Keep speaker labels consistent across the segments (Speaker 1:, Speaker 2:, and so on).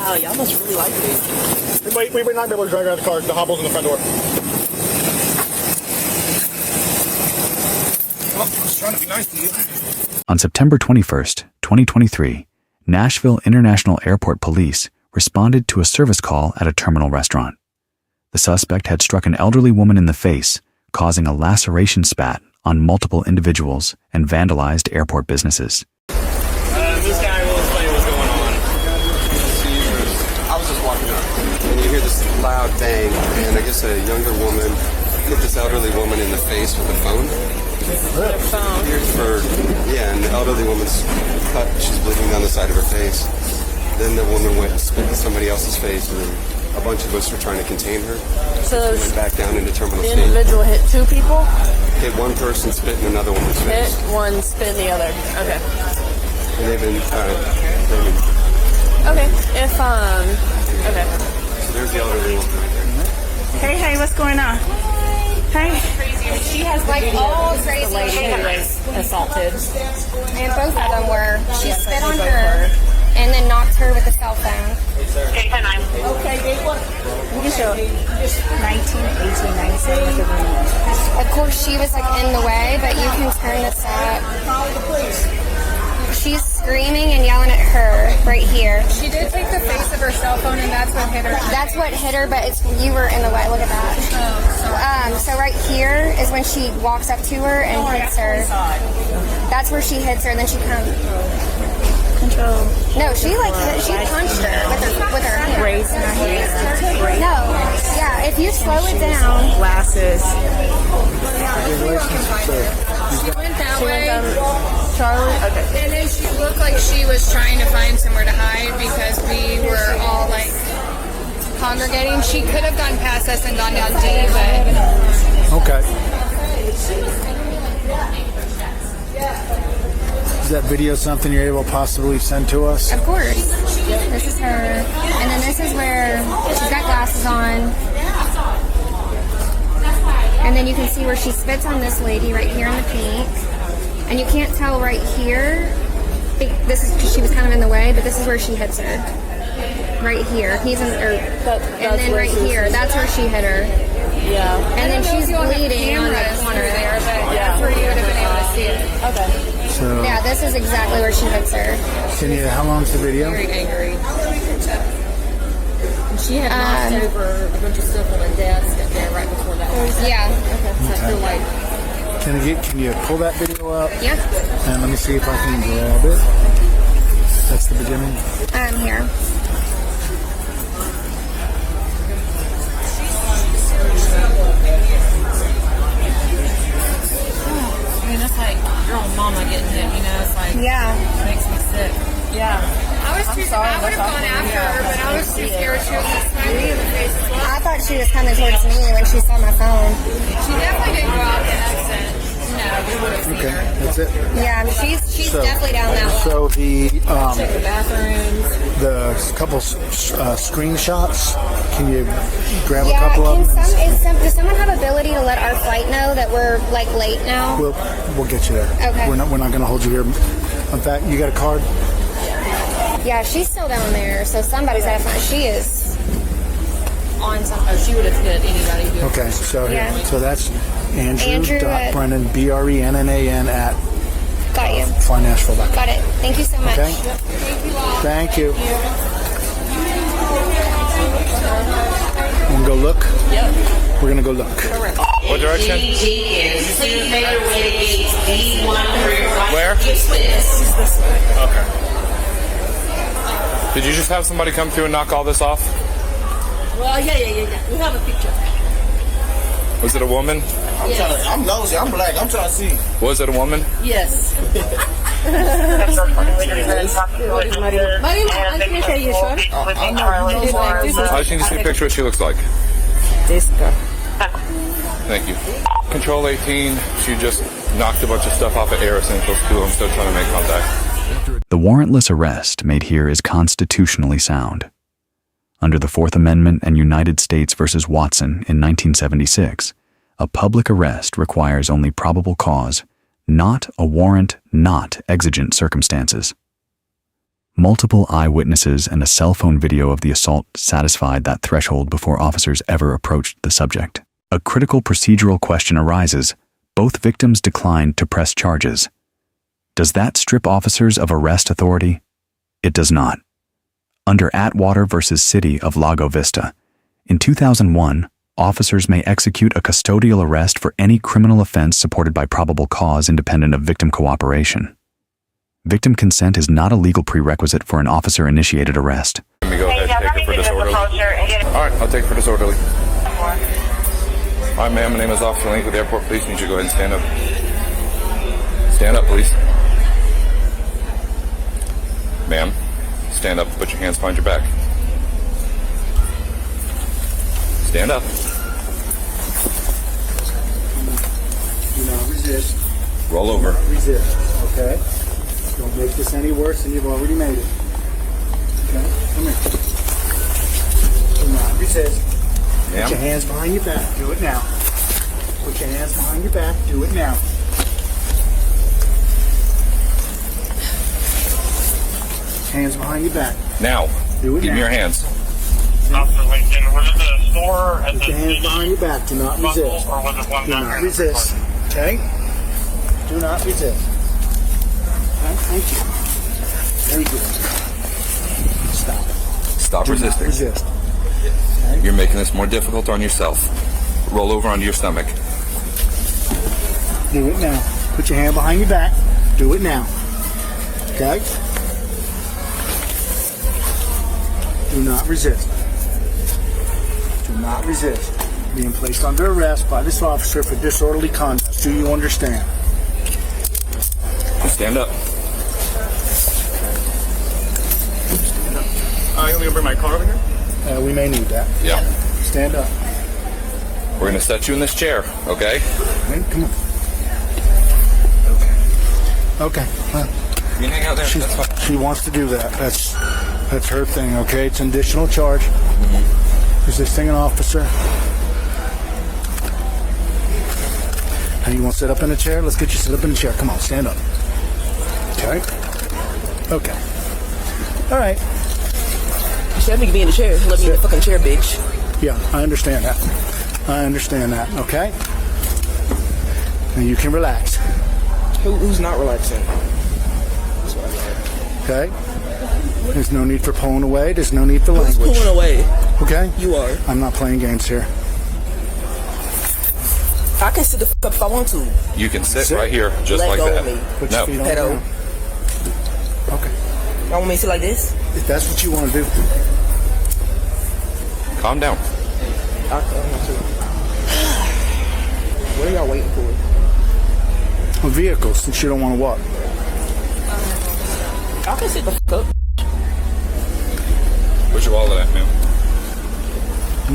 Speaker 1: Wow, y'all must really like me.
Speaker 2: We might not be able to drive out the car. The hobbles in the front door. Oh, I was trying to be nice to you.
Speaker 3: On September 21st, 2023, Nashville International Airport Police responded to a service call at a terminal restaurant. The suspect had struck an elderly woman in the face, causing a laceration spat on multiple individuals and vandalized airport businesses.
Speaker 4: This guy will explain what's going on.
Speaker 5: I was just walking up, and you hear this loud bang, and I guess a younger woman hit this elderly woman in the face with a phone. And the elderly woman's cut, she's bleeding down the side of her face. Then the woman went and spit in somebody else's face, and then a bunch of us were trying to contain her.
Speaker 1: So
Speaker 5: went back down into terminal
Speaker 1: the
Speaker 5: state.
Speaker 1: individual hit two people?
Speaker 5: Hit one person, spit in another woman's face.
Speaker 1: Hit one, spit in the other. Okay.
Speaker 5: And they've been
Speaker 1: Okay. Okay.
Speaker 5: So there's the elderly woman right there.
Speaker 6: Hey, what's going on? Hey.
Speaker 7: She has like all crazy
Speaker 1: The lady who was assaulted.
Speaker 7: and both of them were. She spit on her and then knocked her with a cell phone.
Speaker 6: Okay, you can show 19, 18, 19.
Speaker 7: Of course, she was like in the way, but you can turn this up. She's screaming and yelling at her right here.
Speaker 8: She did take the face of her cell phone, and that's what hit her.
Speaker 7: That's what hit her, but you were in the way. Look at that. So right here is when she walks up to her and hits her. That's where she hits her, and then she comes.
Speaker 6: Control.
Speaker 7: No, she punched her with her hand.
Speaker 6: Raise my hand.
Speaker 7: No, yeah. If you slow it down.
Speaker 6: Glasses.
Speaker 8: She went that way,
Speaker 1: Charlie? Okay.
Speaker 8: and then she looked like she was trying to find somewhere to hide because we were all like congregating. She could have gone past us and gone down D, but
Speaker 2: Okay. Is that video something you're able to possibly send to us?
Speaker 7: Of course. This is her. And then this is where she's got glasses on. And then you can see where she spits on this lady right here in the pink. And you can't tell right here. This is because she was kind of in the way, but this is where she hits her. Right here. He's in, and then right here. That's where she hit her.
Speaker 1: Yeah.
Speaker 7: And then she's bleeding on the corner there, but that's where you would have been able to see it.
Speaker 1: Okay.
Speaker 2: So,
Speaker 7: Yeah, this is exactly where she hits her.
Speaker 2: how long's the video?
Speaker 1: Very angry. And she had knocked over a bunch of stuff on the desk there right before that.
Speaker 7: Yeah.
Speaker 1: So I feel like
Speaker 2: Can you pull that video up?
Speaker 7: Yeah.
Speaker 2: And let me see if I can grab it. That's the beginning.
Speaker 7: I'm here.
Speaker 1: I mean, that's like your own mama getting hit, you know? It's like,
Speaker 7: Yeah.
Speaker 1: it makes me sick. Yeah.
Speaker 8: I would have gone after her, but I was too scared. She was smacking me in the face as well.
Speaker 7: I thought she was coming towards me when she saw my phone.
Speaker 8: She definitely didn't go out the exit.
Speaker 1: No, we would have seen
Speaker 2: Okay,
Speaker 1: her.
Speaker 2: that's it.
Speaker 7: Yeah, she's
Speaker 2: So-
Speaker 7: definitely down that way.
Speaker 2: So
Speaker 1: Check the bathrooms.
Speaker 2: the couple screenshots. Can you grab a
Speaker 7: Yeah,
Speaker 2: couple of them?
Speaker 7: does someone have ability to let our flight know that we're like late now?
Speaker 2: We'll get you there.
Speaker 7: Okay.
Speaker 2: We're not going to hold you here. In fact, you got a card?
Speaker 7: Yeah, she's still down there, so somebody's got to find. She is on something.
Speaker 1: Oh, she would have hit anybody who.
Speaker 2: Okay, so here.
Speaker 7: Yeah.
Speaker 2: So that's
Speaker 7: Andrew
Speaker 2: Andrew.Brennan, BRENNAN at
Speaker 7: Got you.
Speaker 2: flynashville.com.
Speaker 7: Got it. Thank you so much.
Speaker 2: Okay. Thank you. Want to go look?
Speaker 1: Yep.
Speaker 2: We're going to go look.
Speaker 4: What direction? Where? Okay. Did you just have somebody come through and knock all this off?
Speaker 1: Well, yeah. We have a picture.
Speaker 4: Was it a woman?
Speaker 9: I'm nosy. I'm black. I'm trying to see.
Speaker 4: Was it a woman?
Speaker 1: Yes.
Speaker 4: I just need to see a picture of what she looks like.
Speaker 1: This girl.
Speaker 4: Thank you. Control 18, she just knocked a bunch of stuff off at Air Essential School. I'm still trying to make contact.
Speaker 3: The warrantless arrest made here is constitutionally sound. Under the Fourth Amendment and United States v. Watson in 1976, a public arrest requires only probable cause, not a warrant, not exigent circumstances. Multiple eyewitnesses and a cell phone video of the assault satisfied that threshold before officers ever approached the subject. A critical procedural question arises. Both victims declined to press charges. Does that strip officers of arrest authority? It does not. Under Atwater v. City of Lago Vista, in 2001, officers may execute a custodial arrest for any criminal offense supported by probable cause independent of victim cooperation. Victim consent is not a legal prerequisite for an officer-initiated arrest.
Speaker 4: Let me go ahead and take it for disorderly. All right, I'll take it for disorderly. Hi, ma'am. My name is Officer Link with the Airport Police. Need you to go ahead and stand up. Stand up, please. Ma'am, stand up. Put your hands behind your back. Stand up.
Speaker 2: Do not resist.
Speaker 4: Roll over.
Speaker 2: Resist, okay? Don't make this any worse than you've already made it. Okay? Come here. Do not resist.
Speaker 4: Ma'am?
Speaker 2: Put your hands behind your back. Do it now. Put your hands behind your back. Do it now. Hands behind your back.
Speaker 4: Now.
Speaker 2: Do it
Speaker 4: Give
Speaker 2: now.
Speaker 4: me your hands.
Speaker 10: Officer Lincoln, was it the store at
Speaker 2: Put your hands behind your back. Do not resist.
Speaker 10: or was it one
Speaker 2: Do
Speaker 10: down
Speaker 2: not
Speaker 10: here?
Speaker 2: resist. Okay? Do not resist. Okay? Thank you. Very good. Stop.
Speaker 4: Stop
Speaker 2: Do not
Speaker 4: resisting.
Speaker 2: resist.
Speaker 4: You're making this more difficult on yourself. Roll over onto your stomach.
Speaker 2: Do it now. Put your hand behind your back. Do it now. Okay? Do not resist. Do not resist. Being placed under arrest by this officer for disorderly conduct. Do you understand?
Speaker 4: Stand up.
Speaker 10: You want me to bring my car over here?
Speaker 2: We may need that.
Speaker 4: Yeah.
Speaker 2: Stand up.
Speaker 4: We're going to set you in this chair, okay?
Speaker 2: Wait, come on. Okay. Well,
Speaker 4: You can hang out there. That's fine.
Speaker 2: she wants to do that. That's her thing, okay? It's an additional charge. Resisting an officer. Now you want to sit up in a chair? Let's get you sit up in a chair. Come on, stand up. Okay? Okay. All right.
Speaker 11: You said me to be in the chair. Let me in the fucking chair, bitch.
Speaker 2: Yeah, I understand that. I understand that, okay? And you can relax.
Speaker 11: Who's not relaxing?
Speaker 2: Okay? There's no need for pulling away. There's no need for
Speaker 11: Who's
Speaker 2: language.
Speaker 11: pulling away?
Speaker 2: Okay?
Speaker 11: You are.
Speaker 2: I'm not playing games here.
Speaker 11: I can sit the fuck up if I want to.
Speaker 4: You can sit right here, just
Speaker 11: Let
Speaker 4: like
Speaker 11: go
Speaker 4: that.
Speaker 11: of me.
Speaker 2: Put your
Speaker 4: No.
Speaker 2: feet on
Speaker 11: Pedo.
Speaker 2: the ground. Okay.
Speaker 11: Y'all want me to sit like this?
Speaker 2: If that's what you want to do.
Speaker 4: Calm down.
Speaker 11: I want to. What are y'all waiting for?
Speaker 2: A vehicle, since you don't want to walk.
Speaker 11: I can sit the fuck up.
Speaker 4: Where's your wallet at, ma'am?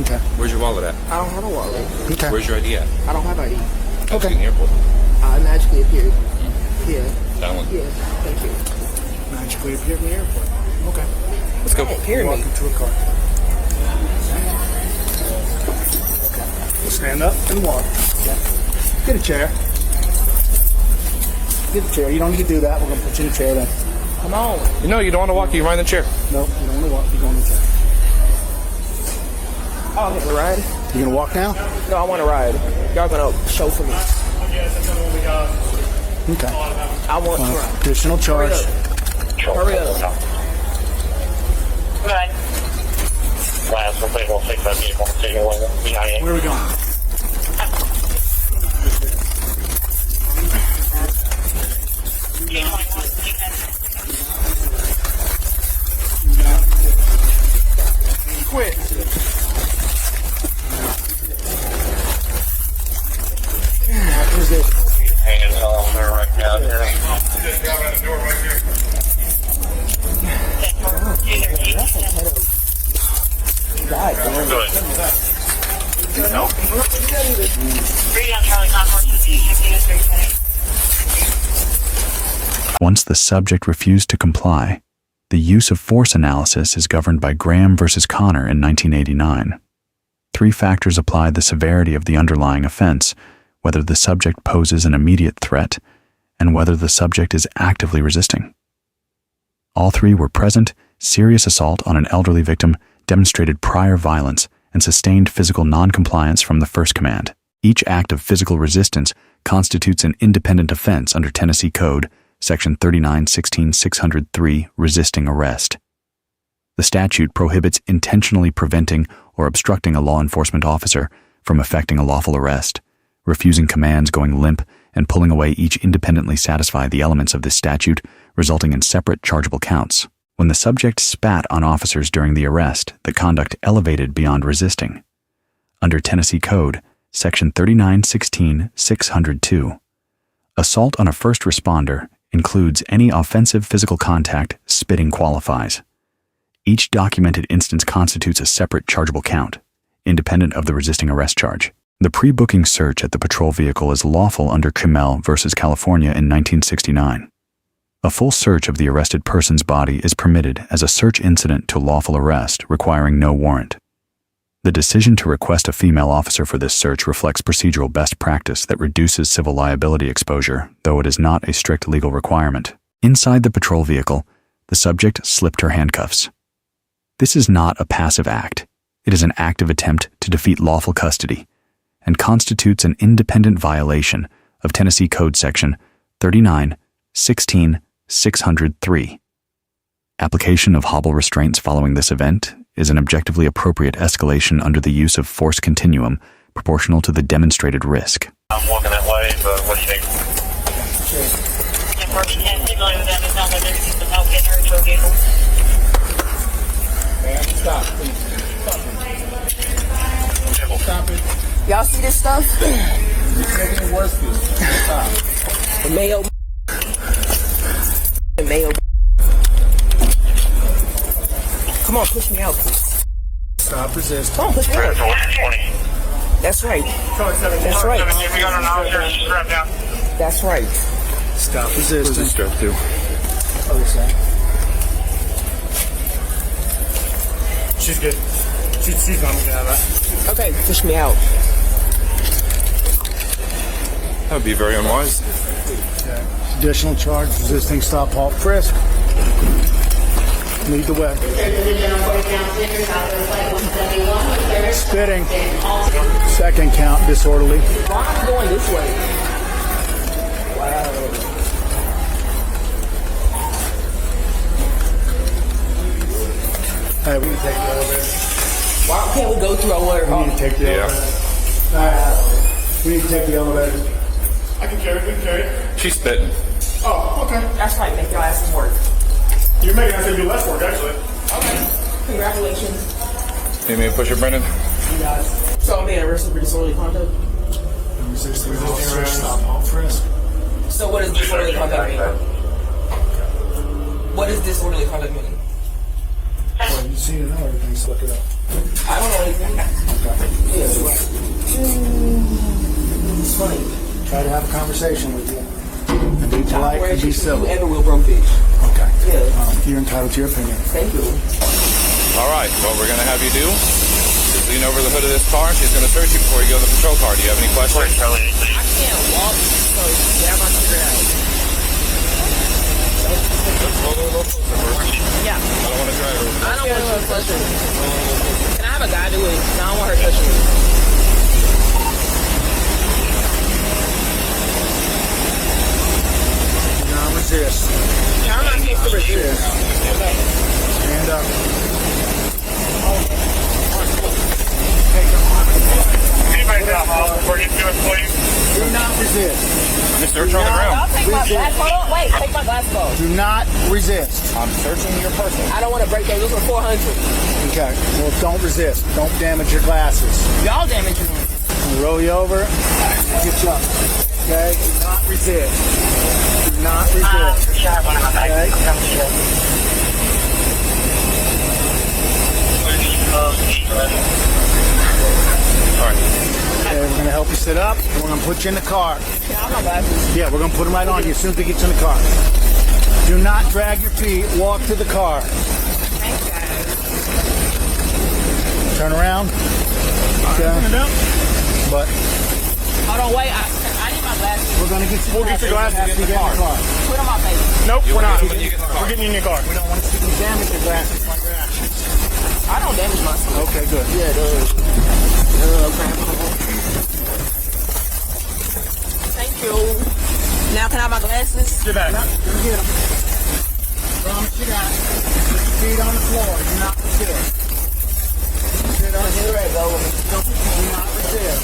Speaker 2: Okay.
Speaker 4: Where's your wallet at?
Speaker 11: I don't have a wallet.
Speaker 2: Okay.
Speaker 4: Where's your ID at?
Speaker 11: I don't have ID.
Speaker 4: Okay. In the airport.
Speaker 11: I magically appeared. Yeah.
Speaker 4: That one.
Speaker 11: Yeah. Thank you.
Speaker 2: Magically appear in the airport. Okay.
Speaker 4: Let's go.
Speaker 11: Hear me.
Speaker 2: Walk into a car. Okay. Stand up and walk. Okay. Get a chair. Get a chair. You don't need to do that. We're going to put you in a chair then.
Speaker 11: Come on.
Speaker 4: No, you don't want to walk. You ride in the chair.
Speaker 2: No, you don't want to walk. You're going in the chair.
Speaker 11: I'll get the ride.
Speaker 2: You going to walk now?
Speaker 11: No, I want to ride. Y'all gonna show for me.
Speaker 2: Okay.
Speaker 11: I want to ride.
Speaker 2: Additional charge.
Speaker 11: Hurry up.
Speaker 10: Good. Last one, we'll take that vehicle. Take it away.
Speaker 2: Where are we going?
Speaker 10: Quit.
Speaker 2: Who's this?
Speaker 10: Hanging on there right now. Just down at the door right here. Good. No.
Speaker 3: Once the subject refused to comply, the use of force analysis is governed by Graham versus Connor in 1989. 3 factors apply the severity of the underlying offense, whether the subject poses an immediate threat, and whether the subject is actively resisting. All three were present. Serious assault on an elderly victim demonstrated prior violence and sustained physical noncompliance from the first command. Each act of physical resistance constitutes an independent offense under Tennessee Code, Section 39-16-603, resisting arrest. The statute prohibits intentionally preventing or obstructing a law enforcement officer from effecting a lawful arrest. Refusing commands, going limp, and pulling away each independently satisfy the elements of this statute, resulting in separate chargeable counts. When the subject spat on officers during the arrest, the conduct elevated beyond resisting. Under Tennessee Code, Section 39-16-602, assault on a first responder includes any offensive physical contact. Spitting qualifies. Each documented instance constitutes a separate chargeable count, independent of the resisting arrest charge. The pre-booking search at the patrol vehicle is lawful under Kimmel v. California in 1969. A full search of the arrested person's body is permitted as a search incident to lawful arrest requiring no warrant. The decision to request a female officer for this search reflects procedural best practice that reduces civil liability exposure, though it is not a strict legal requirement. Inside the patrol vehicle, the subject slipped her handcuffs. This is not a passive act. It is an active attempt to defeat lawful custody and constitutes an independent violation of Tennessee Code Section 39-16-603. Application of hobble restraints following this event is an objectively appropriate escalation under the use of force continuum proportional to the demonstrated risk.
Speaker 10: I'm walking that way, but what do you think?
Speaker 9: Stop, please. Stop it.
Speaker 11: Y'all see this stuff?
Speaker 9: You're making it worse, please. Stop.
Speaker 11: The mayo. The mayo. Come on, push me out, please.
Speaker 9: Stop resisting.
Speaker 11: Come on, push me out. That's right. That's right.
Speaker 10: If you got an officer, strap down.
Speaker 11: That's right.
Speaker 9: Stop resisting.
Speaker 4: Strap too.
Speaker 9: Other side. She's good. She's not gonna have that.
Speaker 11: Okay, push me out.
Speaker 4: That would be very unwise.
Speaker 2: Additional charge, resisting stop, halt, frisk. Lead the way. Spitting. Second count, disorderly.
Speaker 11: I'm going this way.
Speaker 2: Hey, we can take the elevator.
Speaker 11: Why can't we go through our water?
Speaker 2: We need to take the elevator. We need to take the elevator.
Speaker 9: I can carry it. We can carry it.
Speaker 4: She's spitting.
Speaker 9: Oh, okay.
Speaker 11: That's right. Make your asses work.
Speaker 9: You're making us do less work, actually.
Speaker 11: Okay. Congratulations.
Speaker 4: You mean to push her, Brendan?
Speaker 11: You guys. So I'm being arrested for disorderly conduct.
Speaker 2: Resisting arrest, stop, halt, frisk.
Speaker 11: So what does disorderly conduct mean? What does disorderly conduct mean?
Speaker 2: Well, you seem to know everything, so look it up.
Speaker 11: I don't know anything.
Speaker 2: Okay.
Speaker 11: Yeah. It's funny.
Speaker 2: Try to have a conversation with you. And be polite and be civil.
Speaker 11: You ever will, broke bitch.
Speaker 2: Okay.
Speaker 11: Yeah.
Speaker 2: You're entitled to your opinion.
Speaker 11: Thank you.
Speaker 4: All right, what we're going to have you do is lean over the hood of this car. She's going to search you before you go in the patrol car. Do you have any questions?
Speaker 11: I can't walk, so yeah, I'm not figure it out. Yeah.
Speaker 4: I don't want to drive her.
Speaker 11: I don't want her touching me. Can I have a guy do it? I don't want her touching me.
Speaker 2: Now resist.
Speaker 11: I'm not supposed to resist.
Speaker 2: Stand up.
Speaker 10: Anybody down, before you do it, please?
Speaker 2: Do not resist.
Speaker 4: Just search her on the ground.
Speaker 11: Y'all take my glass. Hold on, wait. Take my glass off.
Speaker 2: Do not resist.
Speaker 4: I'm searching your person.
Speaker 11: I don't want to break those. Those are 400.
Speaker 2: Okay. Well, don't resist. Don't damage your glasses.
Speaker 11: Y'all damaging me.
Speaker 2: I'll roll you over. Get you up. Okay? Do not resist. Do not resist. Okay?
Speaker 4: All right.
Speaker 2: Okay, we're going to help you sit up, and we're going to put you in the car.
Speaker 11: Yeah, my glasses.
Speaker 2: Yeah, we're going to put them right on you as soon as we get you in the car. Do not drag your feet. Walk to the car.
Speaker 11: Thanks, guys.
Speaker 2: Turn around. Okay. But
Speaker 11: Hold on, wait. I need my glasses.
Speaker 2: We're gonna get you.
Speaker 9: We'll get your glasses in the car.
Speaker 11: Put them on, baby.
Speaker 9: Nope, we're not.
Speaker 4: when you get in the car.
Speaker 9: We're getting in your car.
Speaker 2: We don't want to see you damage your glasses by your actions.
Speaker 11: I don't damage myself.
Speaker 2: Okay, good.
Speaker 11: Yeah, thank you. Now can I have my glasses?
Speaker 9: Get back.
Speaker 2: You get them. Promise you that. Put your feet on the floor. Do not resist. Sit on the leg. Do not resist.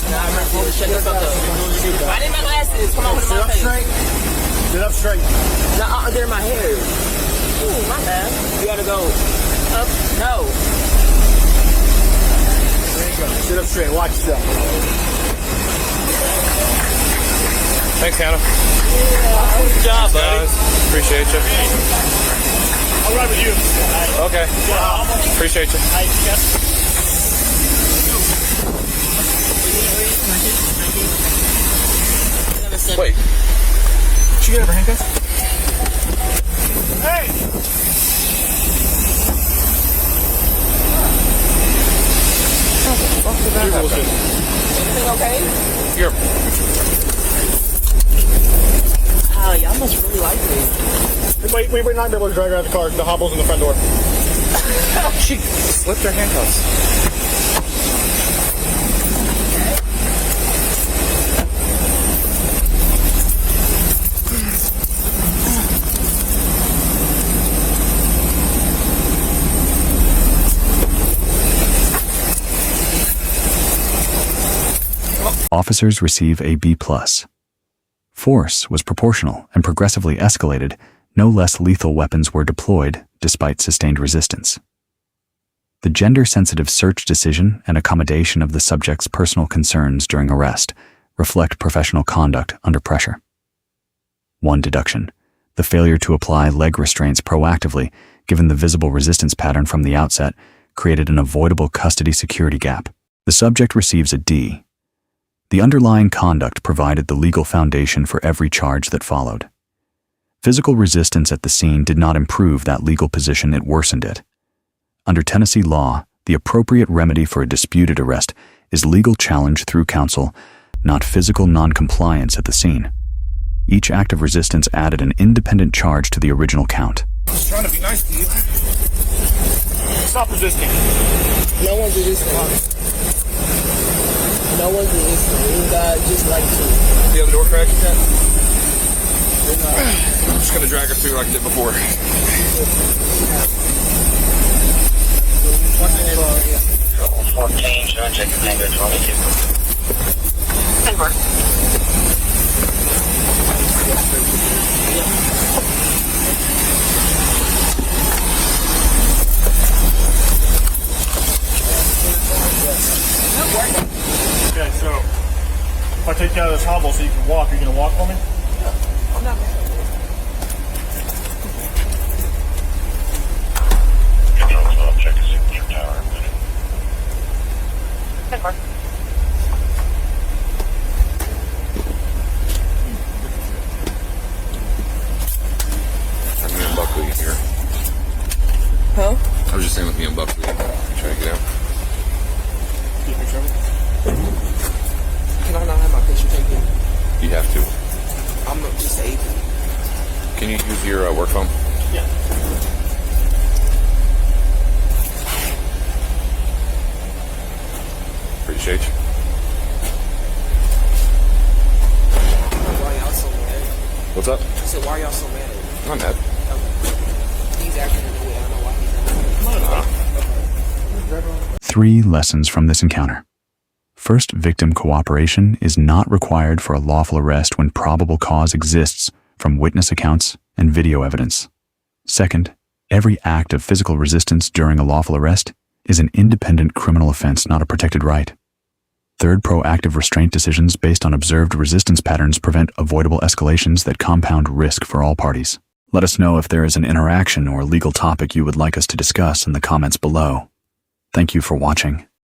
Speaker 11: Nah, I'm not going to shut the fuck up. I need my glasses. Come on, put them
Speaker 2: Sit
Speaker 11: on
Speaker 2: up
Speaker 11: my face.
Speaker 2: straight. Sit up straight.
Speaker 11: Nah, they're in my hair. Ooh, my bad. You gotta go up. No.
Speaker 2: There you go. Sit up straight. Watch yourself.
Speaker 4: Thanks, Hannah.
Speaker 11: Good job, buddy.
Speaker 4: Guys, appreciate you.
Speaker 9: I'll ride with you.
Speaker 4: Okay. Appreciate you. Wait.
Speaker 9: Did you get her handcuffs? Hey!
Speaker 11: Everything okay?
Speaker 4: Here.
Speaker 11: Y'all must really like me.
Speaker 9: Wait, we would not be able to drag her out of the car. The hobble's in the front door.
Speaker 4: She slipped her handcuffs.
Speaker 3: Officers receive a B+. Force was proportional and progressively escalated. No less lethal weapons were deployed despite sustained resistance. The gender-sensitive search decision and accommodation of the subject's personal concerns during arrest reflect professional conduct under pressure. One deduction: the failure to apply leg restraints proactively, given the visible resistance pattern from the outset, created an avoidable custody security gap. The subject receives a D. The underlying conduct provided the legal foundation for every charge that followed. Physical resistance at the scene did not improve that legal position, it worsened it. Under Tennessee law, the appropriate remedy for a disputed arrest is legal challenge through counsel, not physical noncompliance at the scene. Each act of resistance added an independent charge to the original count.
Speaker 9: I was trying to be nice to you. Stop resisting.
Speaker 11: No one's resisting. No one's resisting. You guys just like to.
Speaker 4: The other door cracked? I'm just gonna drag her through like I did before.
Speaker 10: 14, should I check the Tango 22?
Speaker 9: Okay, so if I take you out of this hobble so you can walk, are you gonna walk for me?
Speaker 11: I'm not mad.
Speaker 10: Control 12, check the signature tower.
Speaker 4: I'm me and Buckley here.
Speaker 11: Huh?
Speaker 4: I was just saying with me and Buckley. Trying to get out.
Speaker 9: Keep your trouble.
Speaker 11: Can I not have my picture taken?
Speaker 4: You have to.
Speaker 11: I'm disabled.
Speaker 4: Can you use your work phone?
Speaker 9: Yeah.
Speaker 4: Appreciate you.
Speaker 11: Why y'all so mad?
Speaker 4: What's up?
Speaker 11: I said, why y'all so mad?
Speaker 4: I'm not mad.
Speaker 11: He's acting in a way. I don't know why he's acting.
Speaker 3: 3 lessons from this encounter. First, victim cooperation is not required for a lawful arrest when probable cause exists from witness accounts and video evidence. Second, every act of physical resistance during a lawful arrest is an independent criminal offense, not a protected right. Third, proactive restraint decisions based on observed resistance patterns prevent avoidable escalations that compound risk for all parties. Let us know if there is an interaction or legal topic you would like us to discuss in the comments below. Thank you for watching.